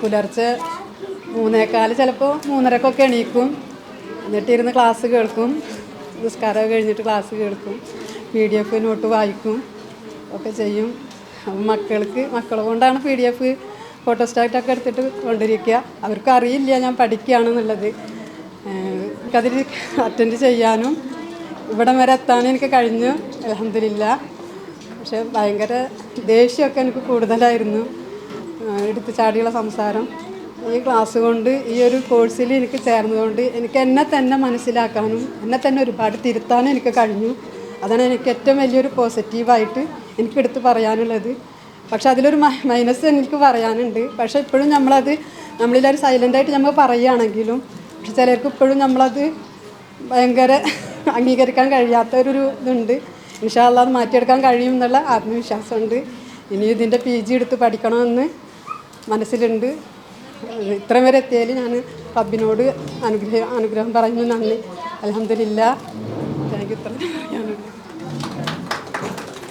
പുലർച്ചെ 3:15 ചിലപ്പോൾ 3:30 എണീക്കും. എന്നിട്ടിരുന്ന് ക്ലാസ് കേൾക്കും. നിസ്കാരം കഴിഞ്ഞിട്ട് ക്ലാസ് കേൾക്കും. PDF നോട്ട് വായിക്കും ഒക്കെ ചെയ്യും. മക്കളെ കൊണ്ടാണ് PDF ഫോട്ടോസ്റ്റാറ്റൊക്കെ എടുത്തിട്ട് കൊണ്ടിരിക്കുക. അവർക്കും അറിയില്ല ഞാൻ പഠിക്കുകയാണെന്നുള്ളത്. എനിക്കതിൽ അറ്റൻഡ് ചെയ്യാനും ഇവിടം വരെ എത്താനും എനിക്ക് കഴിഞ്ഞു, അൽഹംദുലില്ലാ. പക്ഷേ ഭയങ്കര ദേഷ്യമൊക്കെ എനിക്ക് കൂടുതലായിരുന്നു. എടുത്ത് ചാടിയുള്ള സംസാരം. ഈ ക്ലാസ് കൊണ്ട്, ഈ ഒരു കോഴ്സിൽ എനിക്ക് ചേർന്നതുകൊണ്ട് എനിക്ക് എന്നെ തന്നെ മനസ്സിലാക്കാനും എന്നെ തന്നെ ഒരുപാട് തിരുത്താനും എനിക്ക് കഴിഞ്ഞു. അതാണ് എനിക്ക് ഏറ്റവും വലിയൊരു പോസിറ്റീവായിട്ട് എനിക്കെടുത്ത് പറയാനുള്ളത്. പക്ഷെ അതിലൊരു മൈനസ് എനിക്ക് പറയാനുണ്ട്. പക്ഷേ ഇപ്പോഴും നമ്മളിലൊരു സൈലൻ്റായിട്ട് നമ്മൾ പറയുകയാണെങ്കിലും പക്ഷെ ചിലർക്ക് ഇപ്പോഴും നമ്മളത് ഭയങ്കര അംഗീകരിക്കാൻ കഴിയാത്തൊരു ഇതുണ്ട്. ഇൻഷാ അല്ലാഹ് അത് മാറ്റിയെടുക്കാൻ കഴിയും എന്നുള്ള ആത്മവിശ്വാസമുണ്ട്. ഇനി ഇതിൻ്റെ PG എടുത്ത് പഠിക്കണമെന്ന് മനസ്സിലുണ്ട്. ഇത്രയും വരെ എത്തിയതിൽ ഞാൻ റബ്ബിനോട് അനുഗ്രഹം പറയുന്നു. നന്ദി, അൽഹംദുലില്ലാ. എനിക്ക് ഇത്ര പറയാനുണ്ട്.